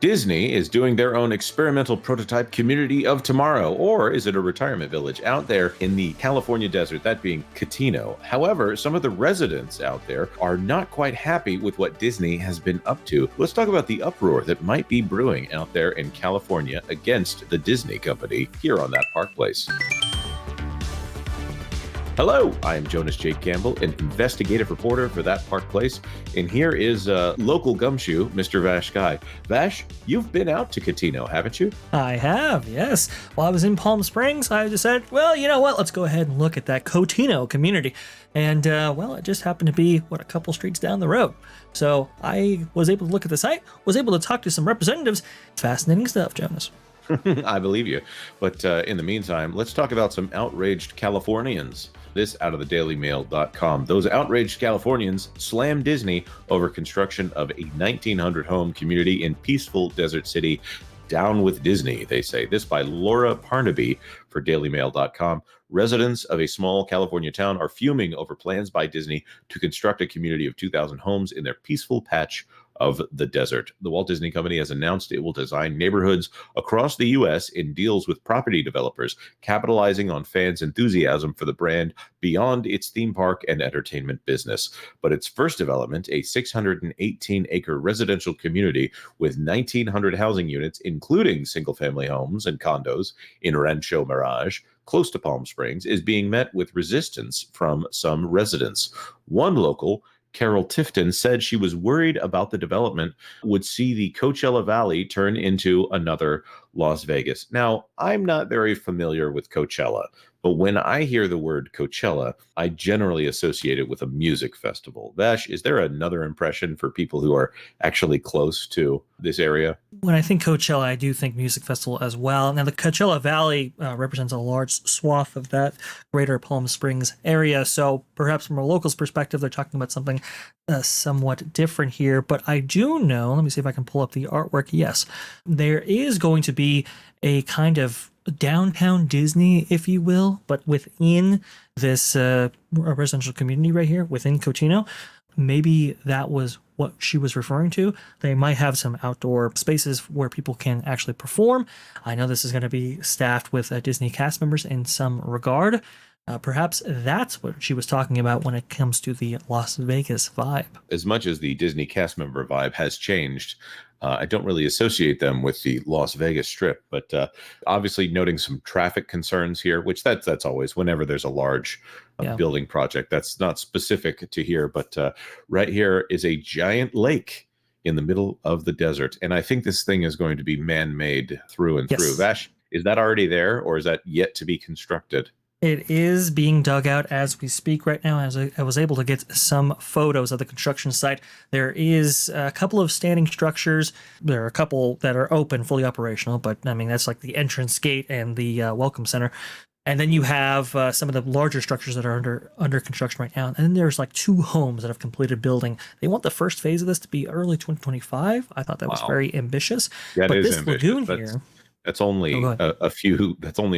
Disney is doing their own experimental prototype community of tomorrow, or is it a retirement village out there in the California desert, that being Cotino? However, some of the residents out there are not quite happy with what Disney has been up to. Let's talk about the uproar that might be brewing out there in California against the Disney company here on That Park Place. Hello, I am Jonas J. Campbell, an investigative reporter for That Park Place, and here is local gumshoe, Mr. VashSky. Vash, you've been out to Cotino, haven't you? I have, yes. While I was in Palm Springs, I decided, well, you know what? Let's go ahead and look at that Cotino community. And, it just happened to be, a couple streets down the road. So I was able to look at the site, was able to talk to some representatives. Fascinating stuff, Jonas. I believe you. But in the meantime, let's talk about some outraged Californians. This out of the dailymail.com. Those outraged Californians slam Disney over construction of a 1900 home community in peaceful desert city. Down with Disney, they say. This by Laura Parnaby for dailymail.com. Residents of a small California town are fuming over plans by Disney to construct a community of 2,000 homes in their peaceful patch of the desert. The Walt Disney Company has announced it will design neighborhoods across the U.S. in deals with property developers, capitalizing on fans' enthusiasm for the brand beyond its theme park and entertainment business. But its first development, a 618-acre residential community with 1,900 housing units, including single-family homes and condos in Rancho Mirage, close to Palm Springs, is being met with resistance from some residents. One local, Carol Tifton, said she was worried about the development would see the Coachella Valley turn into another Las Vegas. Now, I'm not very familiar with Coachella, but when I hear the word Coachella, I generally associate it with a music festival. Vash, is there another impression for people who are actually close to this area? When I think Coachella, I do think music festival as well. Now, the Coachella Valley represents a large swath of that greater Palm Springs area. So perhaps from a local's perspective, they're talking about something somewhat different here. But I do know, let me see if I can pull up the artwork. Yes, there is going to be a kind of downtown Disney, if you will, but within this residential community right here, within Cotino. Maybe that was what she was referring to. They might have some outdoor spaces where people can actually perform. I know this is going to be staffed with Disney cast members in some regard. Perhaps that's what she was talking about when it comes to the Las Vegas vibe. As much as the Disney cast member vibe has changed, I don't really associate them with the Las Vegas Strip, but obviously noting some traffic concerns here, which that's always whenever there's a large building project. That's not specific to here, but right here is a giant lake in the middle of the desert. And I think this thing is going to be man-made through and through. Vash, is that already there, or is that yet to be constructed? It is being dug out as we speak right now. As I was able to get some photos of the construction site, there is a couple of standing structures. There are a couple that are open, fully operational, but I mean, that's like the entrance gate and the welcome center. And then you have some of the larger structures that are under construction right now. And then there's like 2 homes that have completed building. They want the first phase of this to be early 2025. I thought that was very ambitious. That is this ambitious. Lagoon here. That's only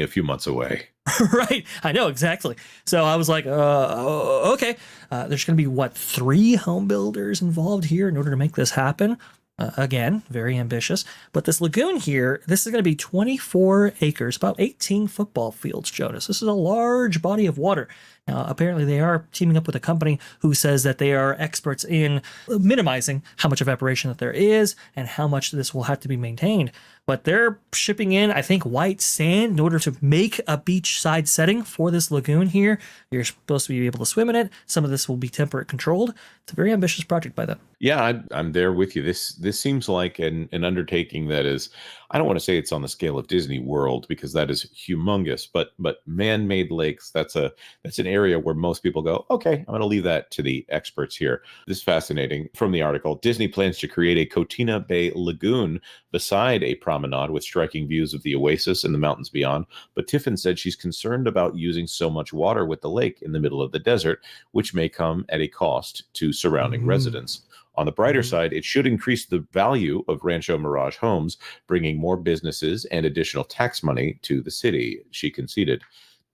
a few months away. Right. I know, exactly. So I was like, okay. There's going to be, 3 home builders involved here in order to make this happen? Again, very ambitious. But this lagoon here, this is going to be 24 acres, about 18 football fields, Jonas. This is a large body of water. Now, apparently they are teaming up with a company who says that they are experts in minimizing how much evaporation that there is and how much this will have to be maintained. But they're shipping in, I think, white sand in order to make a beachside setting for this lagoon here. You're supposed to be able to swim in it. Some of this will be temperature controlled. It's a very ambitious project by them. Yeah, I'm there with you. This seems like an undertaking that is, I don't want to say it's on the scale of Disney World because that is humongous, but man-made lakes, that's an area where most people go, okay, I'm going to leave that to the experts here. This is fascinating. From the article, Disney plans to create a Cotina Bay Lagoon beside a promenade with striking views of the oasis and the mountains beyond. But Tiffin said she's concerned about using so much water with the lake in the middle of the desert, which may come at a cost to surrounding residents. On the brighter side, it should increase the value of Rancho Mirage homes, bringing more businesses and additional tax money to the city, she conceded.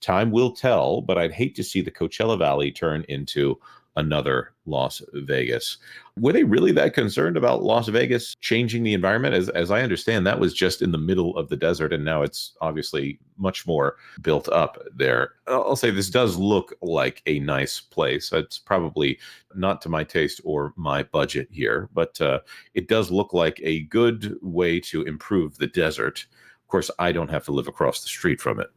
Time will tell, but I'd hate to see the Coachella Valley turn into another Las Vegas. Were they really that concerned about Las Vegas changing the environment? As I understand, that was just in the middle of the desert, and now it's obviously much more built up there. I'll say this does look like a nice place. It's probably not to my taste or my budget here, but it does look like a good way to improve the desert. Of course, I don't have to live across the street from it.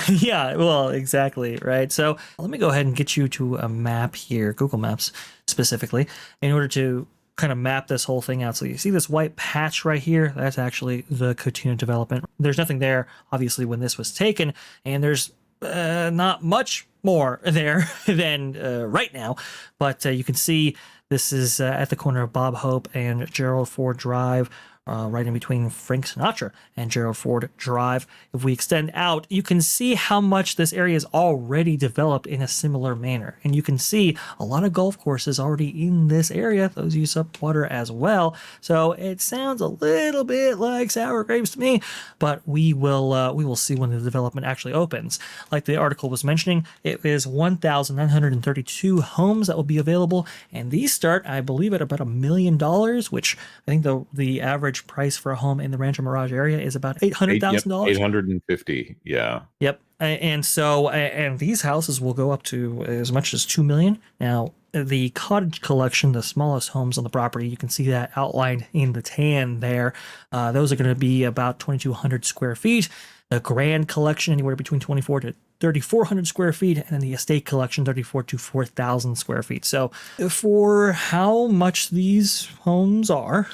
Yeah, well, exactly, right? So let me go ahead and get you to a map here, Google Maps specifically, in order to kind of map this whole thing out. So you see this white patch right here? That's actually the Cotino development. There's nothing there, obviously, when this was taken, and there's not much more there than right now. But you can see this is at the corner of Bob Hope and Gerald Ford Drive. Right in between Frank Sinatra and Gerald Ford Drive. If we extend out, you can see how much this area is already developed in a similar manner. And you can see a lot of golf courses already in this area. Those use up water as well. So it sounds a little bit like sour grapes to me, but we will see when the development actually opens. Like the article was mentioning, it is 1,932 homes that will be available, and these start, I believe, at about $1 million, which I think the average price for a home in the Rancho Mirage area is about $800,000. 850, yeah. Yep. And so, and these houses will go up to as much as $2 million. Now, the cottage collection, the smallest homes on the property, you can see that outlined in the tan there. Those are going to be about 2,200 square feet. The grand collection, anywhere between 24 to 3,400 square feet, and then the estate collection, 34 to 4,000 square feet. So for how much these homes are,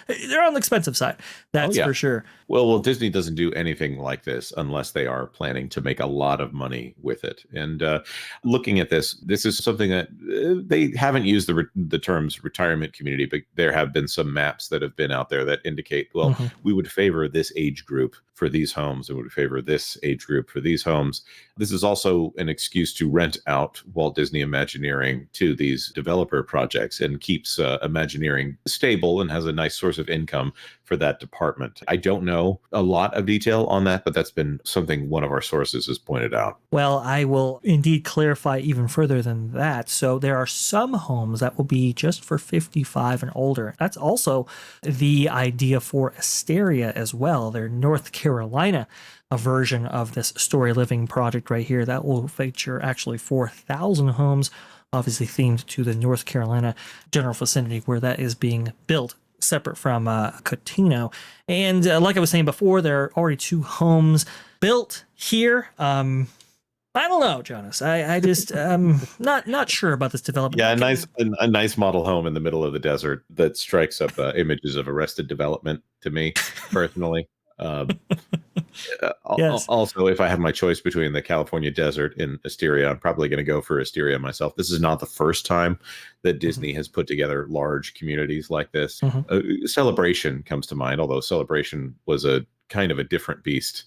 they're on the expensive side. That's for sure. Well, Disney doesn't do anything like this unless they are planning to make a lot of money with it. And looking at this is something that they haven't used the terms retirement community, but there have been some maps that have been out there that indicate, well, we would favor this age group for these homes and would favor this age group for these homes. This is also an excuse to rent out Walt Disney Imagineering to these developer projects and keeps Imagineering stable and has a nice source of income for that department. I don't know a lot of detail on that, but that's been something one of our sources has pointed out. Well, I will indeed clarify even further than that. So there are some homes that will be just for 55 and older. That's also the idea for Asteria as well. They're North Carolina, a version of this Storyliving project right here that will feature actually 4,000 homes, obviously themed to the North Carolina general vicinity where that is being built, separate from Cotino. And like I was saying before, there are already 2 homes built here. I don't know, Jonas. I just not sure about this development. Yeah, a nice model home in the middle of the desert that strikes up images of Arrested Development to me personally. Yes. Also, if I have my choice between the California desert and Asteria, I'm probably going to go for Asteria myself. This is not the first time that Disney has put together large communities like this. Celebration comes to mind, although Celebration was a kind of a different beast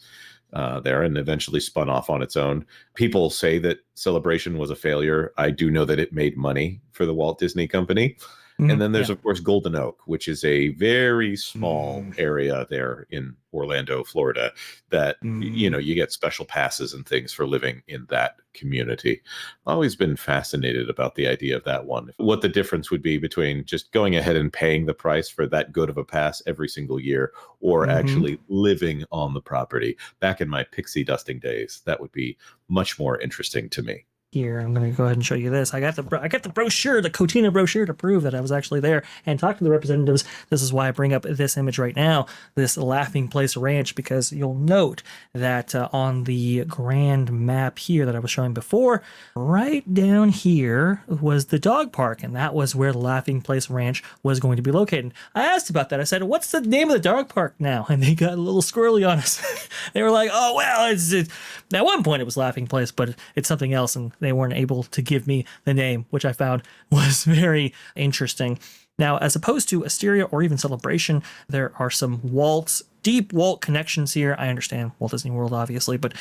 there and eventually spun off on its own. People say that Celebration was a failure. I do know that it made money for the Walt Disney Company. And then there's, of course, Golden Oak, which is a very small area there in Orlando, Florida, that, you get special passes and things for living in that community. Always been fascinated about the idea of that one. What the difference would be between just going ahead and paying the price for that good of a pass every single year or actually living on the property. Back in my pixie dusting days, that would be much more interesting to me. Here, I'm going to go ahead and show you this. I got the brochure, the Cotino brochure, to prove that I was actually there and talk to the representatives. This is why I bring up this image right now, this Laughing Place Ranch, because you'll note that on the grand map here that I was showing before, right down here was the dog park, and that was where the Laughing Place Ranch was going to be located. I asked about that. I said, "What's the name of the dog park now?" And they got a little squirrely on us. They were like, "Oh, well, it's at one point it was Laughing Place, but it's something else," and they weren't able to give me the name, which I found was very interesting. Now, as opposed to Asteria or even Celebration, there are some deep Walt connections here. I understand Walt Disney World, obviously, but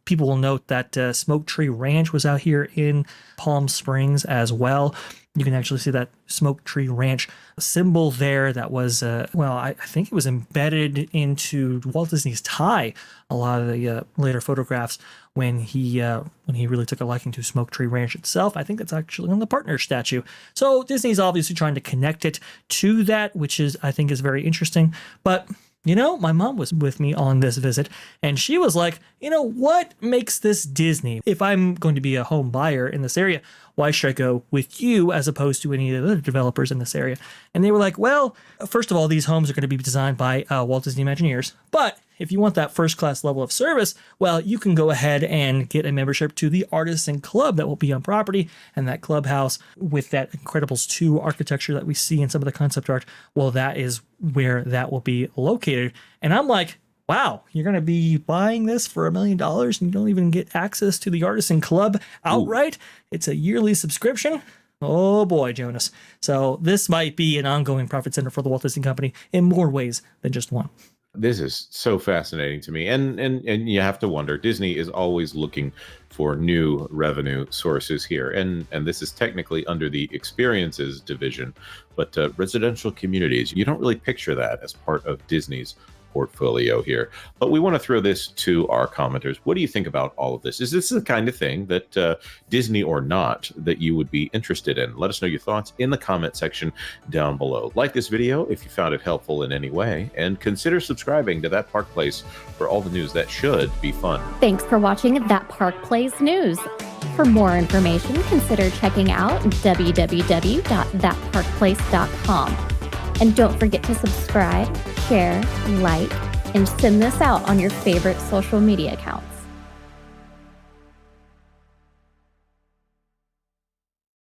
people will note that Smoke Tree Ranch was out here in Palm Springs as well. You can actually see that Smoke Tree Ranch symbol there that was, I think it was embedded into Walt Disney's tie. A lot of the later photographs when he really took a liking to Smoke Tree Ranch itself. I think that's actually on the partner statue. So Disney's obviously trying to connect it to that, which I think is very interesting. But my mom was with me on this visit, and she was like, what makes this Disney? If I'm going to be a home buyer in this area, why should I go with you as opposed to any of the other developers in this area? And they were like, well, first of all, these homes are going to be designed by Walt Disney Imagineers. But if you want that first-class level of service, well, you can go ahead and get a membership to the Artisan Club that will be on property, and that clubhouse with that Incredibles 2 architecture that we see in some of the concept art, well, that is where that will be located. And I'm like, wow, you're going to be buying this for $1 million and you don't even get access to the Artisan Club outright? Ooh. It's a yearly subscription? Oh boy, Jonas. So this might be an ongoing profit center for the Walt Disney Company in more ways than just one. This is so fascinating to me. And you have to wonder, Disney is always looking for new revenue sources here. And this is technically under the experiences division, but residential communities, you don't really picture that as part of Disney's portfolio here. But we want to throw this to our commenters. What do you think about all of this? Is this the kind of thing that Disney or not that you would be interested in? Let us know your thoughts in the comment section down below. Like this video if you found it helpful in any way, and consider subscribing to That Park Place for all the news that should be fun. Thanks for watching That Park Place News. For more information, consider checking out www.thatparkplace.com. And don't forget to subscribe, share, like, and send this out on your favorite social media account.